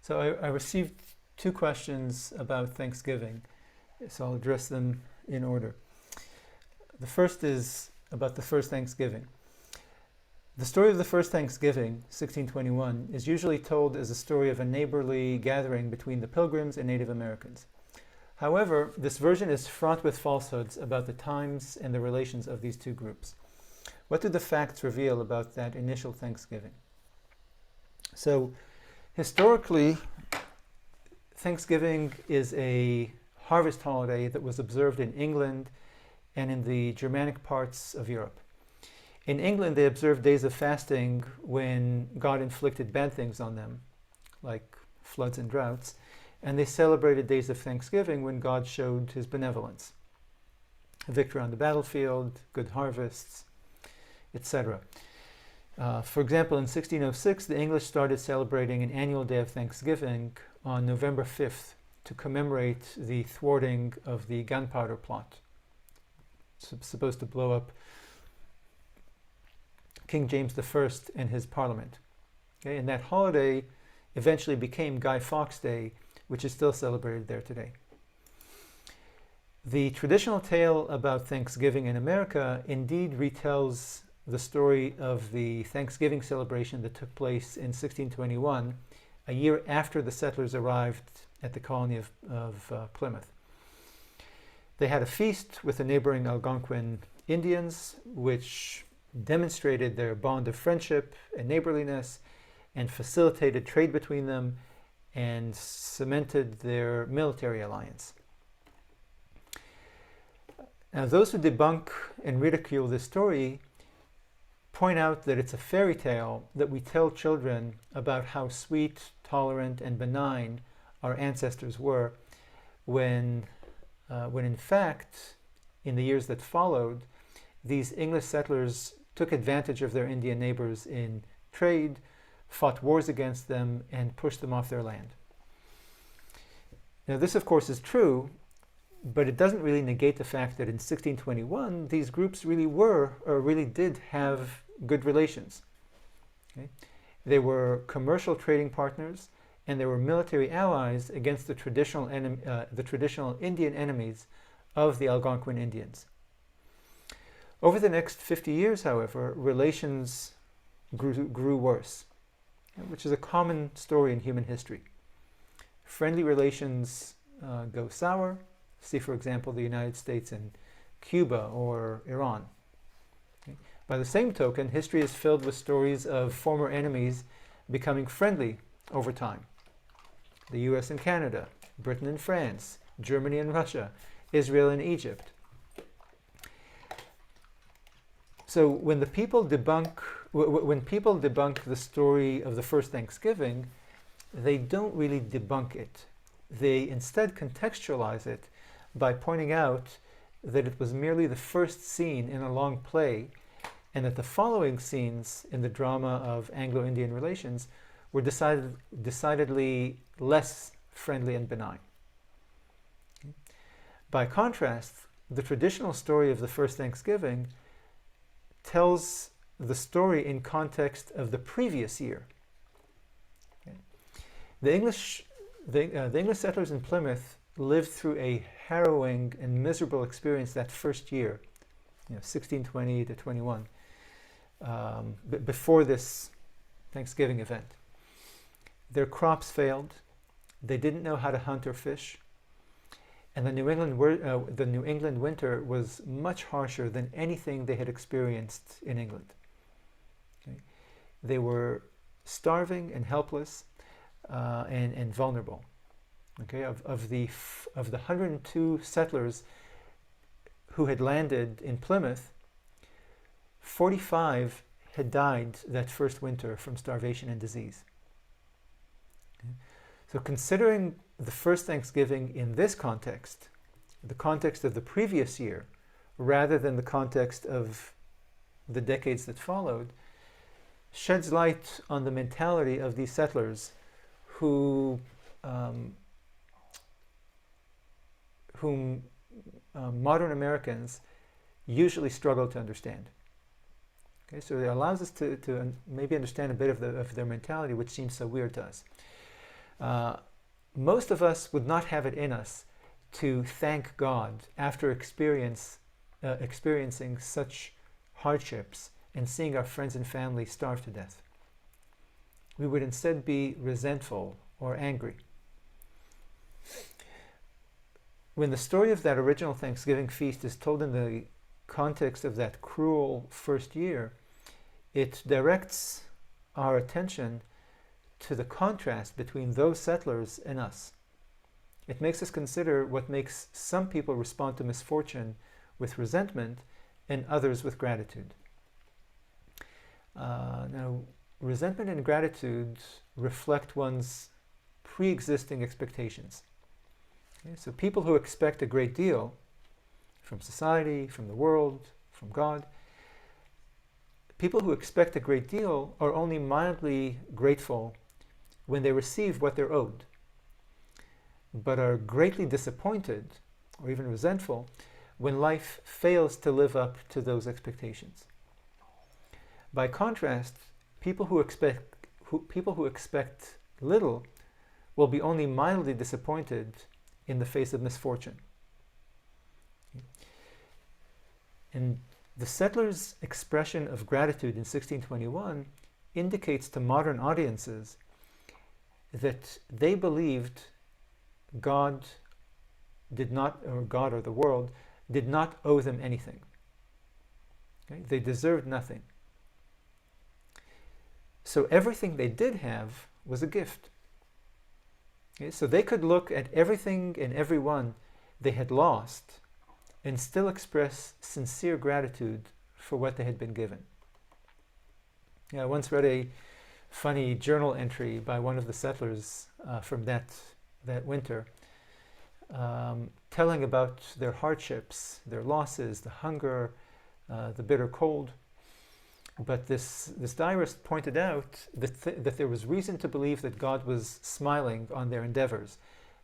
So I received two questions about Thanksgiving, so I'll address them in order. The first is about the first Thanksgiving. The story of the first Thanksgiving, 1621, is usually told as a story of a neighborly gathering between the Pilgrims and Native Americans. However, this version is fraught with falsehoods about the times and the relations of these two groups. What do the facts reveal about that initial Thanksgiving? So, historically, Thanksgiving is a harvest holiday that was observed in England and in the Germanic parts of Europe. In England, they observed days of fasting when God inflicted bad things on them, like floods and droughts, and they celebrated days of Thanksgiving when God showed his benevolence. Victory on the battlefield, good harvests, etc. For example, in 1606, the English started celebrating an annual day of Thanksgiving on November 5th to commemorate the thwarting of the gunpowder plot. It's supposed to blow up King James I and his parliament. Okay? And that holiday eventually became Guy Fawkes Day, which is still celebrated there today. The traditional tale about Thanksgiving in America indeed retells the story of the Thanksgiving celebration that took place in 1621, a year after the settlers arrived at the colony of Plymouth. They had a feast with the neighboring Algonquin Indians, which demonstrated their bond of friendship and neighborliness and facilitated trade between them and cemented their military alliance. Now, those who debunk and ridicule this story point out that it's a fairy tale that we tell children about how sweet, tolerant, and benign our ancestors were, when in fact, in the years that followed, these English settlers took advantage of their Indian neighbors in trade, fought wars against them, and pushed them off their land. Now, this, of course, is true, but it doesn't really negate the fact that in 1621, these groups really were, or really did have good relations. Okay? They were commercial trading partners, and they were military allies against the traditional Indian enemies of the Algonquin Indians. Over the next 50 years, however, relations grew worse, which is a common story in human history. Friendly relations go sour. See, for example, the United States and Cuba or Iran. Okay? By the same token, history is filled with stories of former enemies becoming friendly over time. The US and Canada, Britain and France, Germany and Russia, Israel and Egypt. So when people debunk the story of the first Thanksgiving, they don't really debunk it. They instead contextualize it by pointing out that it was merely the first scene in a long play, and that the following scenes in the drama of Anglo-Indian relations were decidedly less friendly and benign. By contrast, the traditional story of the first Thanksgiving tells the story in context of the previous year. Okay. The English settlers in Plymouth lived through a harrowing and miserable experience that first year, 1620 to 21, before this Thanksgiving event. Their crops failed. They didn't know how to hunt or fish. And the New England winter was much harsher than anything they had experienced in England. Okay? They were starving and helpless and vulnerable. Okay? Of the 102 settlers who had landed in Plymouth, 45 had died that first winter from starvation and disease. Okay? So considering the first Thanksgiving in this context, the context of the previous year, rather than the context of the decades that followed, sheds light on the mentality of these settlers whom modern Americans usually struggle to understand. Okay, so it allows us to maybe understand a bit of their mentality, which seems so weird to us. Most of us would not have it in us to thank God after experiencing such hardships and seeing our friends and family starve to death. We would instead be resentful or angry. When the story of that original Thanksgiving feast is told in the context of that cruel first year, it directs our attention to the contrast between those settlers and us. It makes us consider what makes some people respond to misfortune with resentment and others with gratitude. Now, resentment and gratitude reflect one's pre-existing expectations. Okay? So people who expect a great deal from society, from the world, from God, people who expect a great deal are only mildly grateful when they receive what they're owed, but are greatly disappointed or even resentful when life fails to live up to those expectations. By contrast, people who expect little will be only mildly disappointed in the face of misfortune. And the settlers' expression of gratitude in 1621 indicates to modern audiences that they believed God did not, or God or the world, did not owe them anything. Okay? They deserved nothing. So everything they did have was a gift. Okay? So they could look at everything and everyone they had lost and still express sincere gratitude for what they had been given. Yeah, I once read a funny journal entry by one of the settlers from that winter, telling about their hardships, their losses, the hunger, the bitter cold. But this diarist pointed out that there was reason to believe that God was smiling on their endeavors,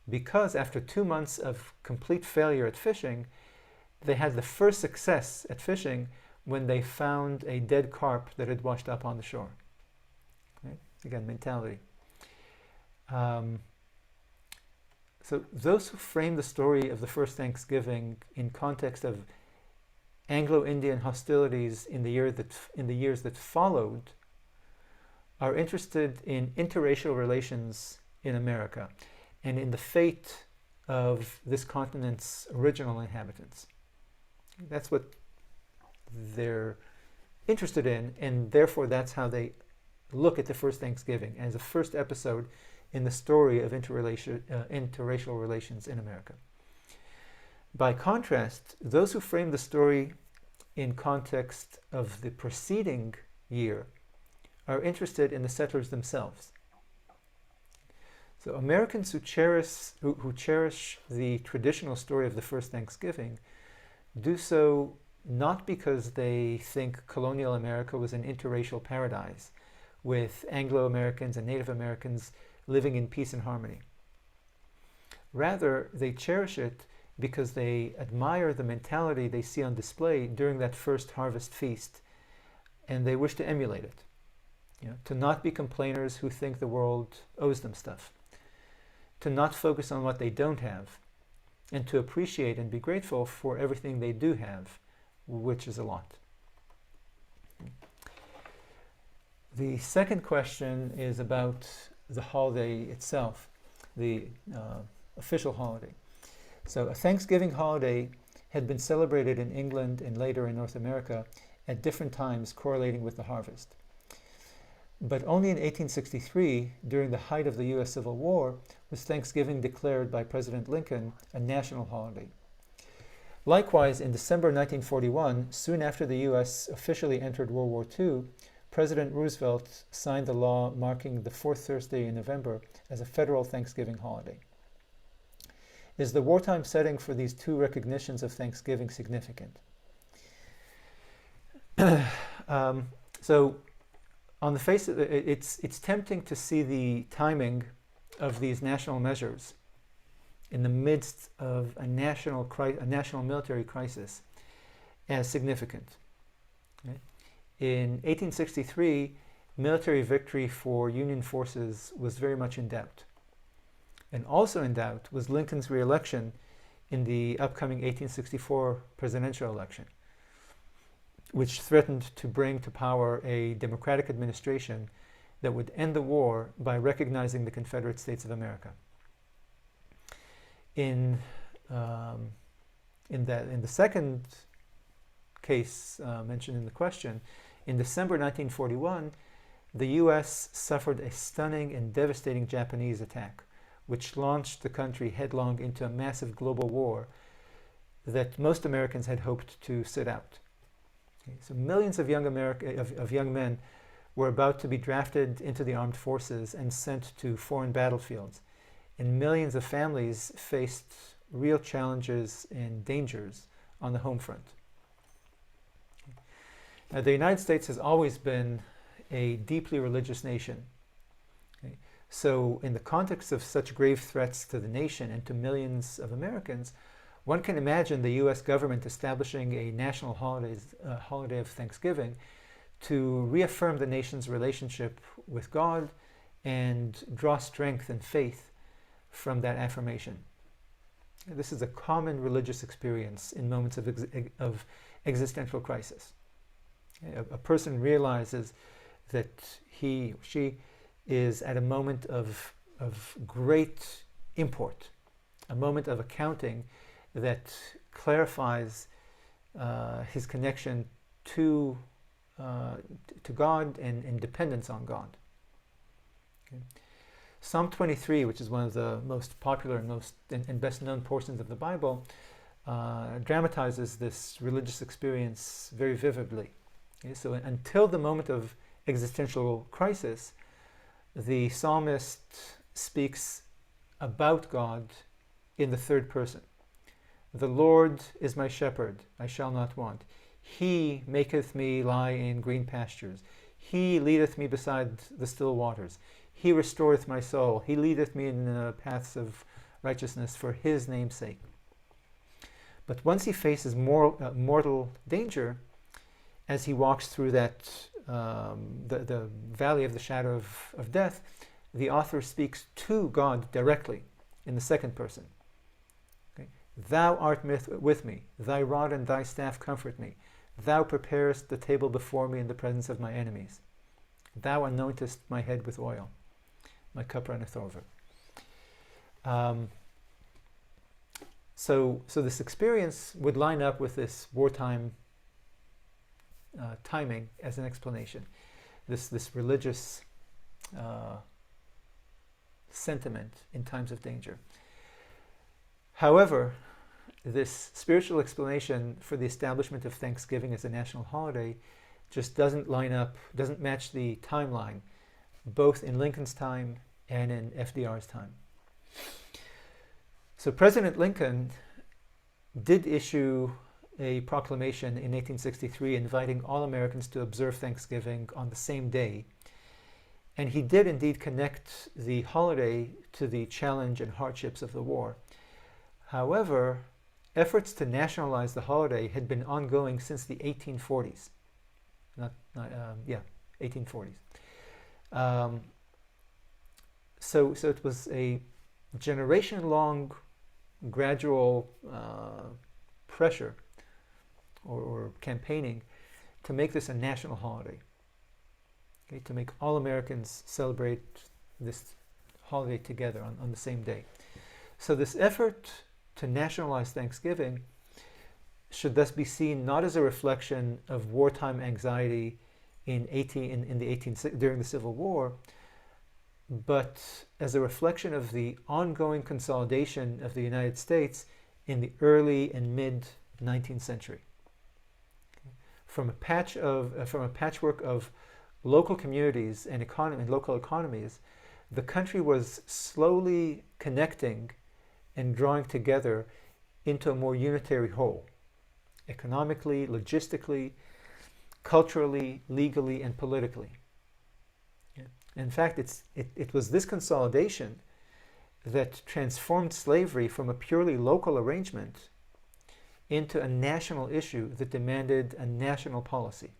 because after 2 months of complete failure at fishing, they had the first success at fishing when they found a dead carp that had washed up on the shore. Right? Again, mentality. So those who frame the story of the first Thanksgiving in context of Anglo-Indian hostilities in the years that followed are interested in interracial relations in America and in the fate of this continent's original inhabitants. That's what they're interested in, and therefore that's how they look at the first Thanksgiving as a first episode in the story of interracial relations in America. By contrast, those who frame the story in context of the preceding year are interested in the settlers themselves. So Americans who cherish the traditional story of the first Thanksgiving do so not because they think colonial America was an interracial paradise with Anglo-Americans and Native Americans living in peace and harmony. Rather, they cherish it because they admire the mentality they see on display during that first harvest feast, and they wish to emulate it. To not be complainers who think the world owes them stuff, to not focus on what they don't have, and to appreciate and be grateful for everything they do have, which is a lot. The second question is about the holiday itself, the official holiday. So a Thanksgiving holiday had been celebrated in England and later in North America at different times correlating with the harvest. But only in 1863, during the height of the U.S. Civil War, was Thanksgiving declared by President Lincoln a national holiday. Likewise, in December 1941, soon after the U.S. officially entered World War II, President Roosevelt signed the law marking the fourth Thursday in November as a federal Thanksgiving holiday. Is the wartime setting for these two recognitions of Thanksgiving significant? So, on the face of it, it's tempting to see the timing of these national measures in the midst of a national military crisis as significant. Okay? In 1863, military victory for Union forces was very much in doubt. And also in doubt was Lincoln's re-election in the upcoming 1864 presidential election, which threatened to bring to power a Democratic administration that would end the war by recognizing the Confederate States of America. In the second case mentioned in the question, in December 1941, the U.S. suffered a stunning and devastating Japanese attack, which launched the country headlong into a massive global war that most Americans had hoped to sit out. Okay, so millions of young men were about to be drafted into the armed forces and sent to foreign battlefields, and millions of families faced real challenges and dangers on the home front. Now, the United States has always been a deeply religious nation. Okay? So in the context of such grave threats to the nation and to millions of Americans, one can imagine the U.S. government establishing a national holiday of Thanksgiving to reaffirm the nation's relationship with God and draw strength and faith from that affirmation. This is a common religious experience in moments of existential crisis. A person realizes that he or she is at a moment of great import, a moment of accounting that clarifies his connection to God and dependence on God. Okay. Psalm 23, which is one of the most popular and best known portions of the Bible, dramatizes this religious experience very vividly. Okay, so until the moment of existential crisis, the psalmist speaks about God in the third person. The Lord is my shepherd, I shall not want. He maketh me lie in green pastures. He leadeth me beside the still waters. He restoreth my soul. He leadeth me in paths of righteousness for his name's sake. But once he faces mortal danger, as he walks through that the valley of the shadow of death, the author speaks to God directly in the second person. Okay? Thou art with me. Thy rod and thy staff comfort me. Thou preparest the table before me in the presence of my enemies. Thou anointest my head with oil. My cup runneth over. So this experience would line up with this wartime timing as an explanation. This religious sentiment in times of danger. However, this spiritual explanation for the establishment of Thanksgiving as a national holiday just doesn't line up, doesn't match the timeline, both in Lincoln's time and in FDR's time. So President Lincoln did issue a proclamation in 1863 inviting all Americans to observe Thanksgiving on the same day. And he did indeed connect the holiday to the challenge and hardships of the war. However, efforts to nationalize the holiday had been ongoing since the 1840s. 1840s. So it was a generation-long gradual pressure or campaigning to make this a national holiday. Okay, to make all Americans celebrate this holiday together on the same day. So this effort to nationalize Thanksgiving should thus be seen not as a reflection of wartime anxiety during the Civil War, but as a reflection of the ongoing consolidation of the United States in the early and mid 19th century. From a patchwork of local communities and local economies, the country was slowly connecting and drawing together into a more unitary whole, economically, logistically, culturally, legally, and politically. Yeah. In fact, it was this consolidation that transformed slavery from a purely local arrangement into a national issue that demanded a national policy.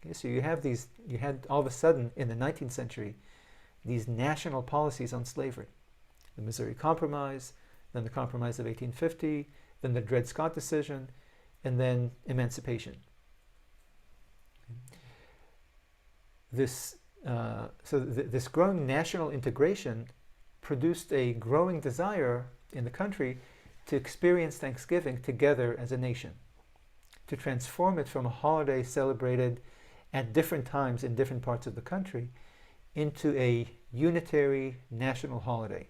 Okay, so you had all of a sudden in the 19th century these national policies on slavery. The Missouri Compromise, then the Compromise of 1850, then the Dred Scott decision, and then emancipation. This growing national integration produced a growing desire in the country to experience Thanksgiving together as a nation, to transform it from a holiday celebrated at different times in different parts of the country into a unitary national holiday,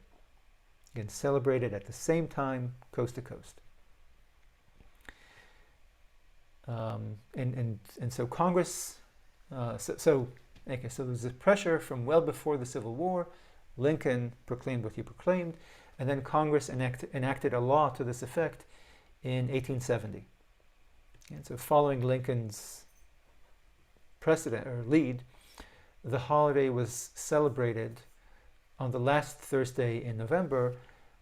again celebrated at the same time, coast to coast. And so Congress, so there's this pressure from well before the Civil War. Lincoln proclaimed what he proclaimed, and then Congress enacted a law to this effect in 1870. And so following Lincoln's precedent or lead, the holiday was celebrated on the last Thursday in November,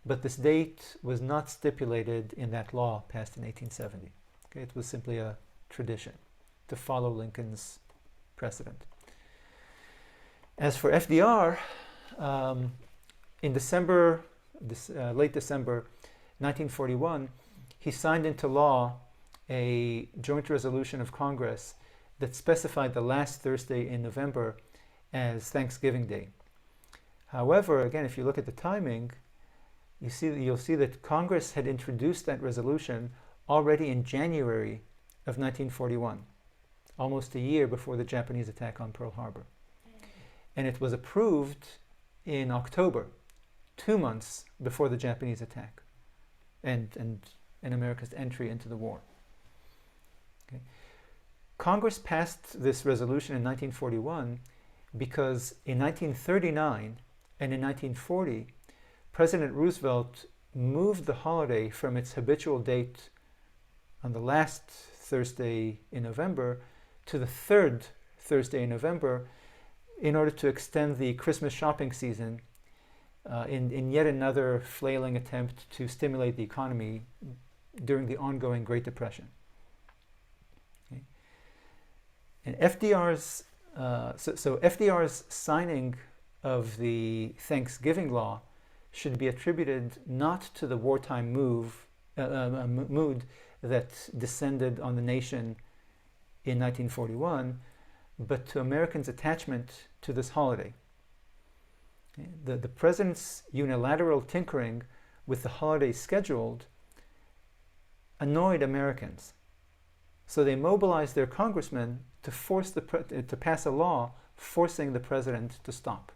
but this date was not stipulated in that law passed in 1870. Okay, it was simply a tradition to follow Lincoln's precedent. As for FDR, in December, late December 1941, he signed into law a joint resolution of Congress that specified the last Thursday in November as Thanksgiving Day. However, again, if you look at the timing, you'll see that Congress had introduced that resolution already in January of 1941, almost a year before the Japanese attack on Pearl Harbor. And it was approved in October, 2 months before the Japanese attack and America's entry into the war. Okay. Congress passed this resolution in 1941 because in 1939 and in 1940, President Roosevelt moved the holiday from its habitual date on the last Thursday in November to the third Thursday in November in order to extend the Christmas shopping season in yet another flailing attempt to stimulate the economy during the ongoing Great Depression. Okay. And FDR's FDR's signing of the Thanksgiving law should be attributed not to the wartime mood that descended on the nation in 1941, but to Americans' attachment to this holiday. The president's unilateral tinkering with the holiday scheduled annoyed Americans. So they mobilized their congressmen to force to pass a law forcing the president to stop.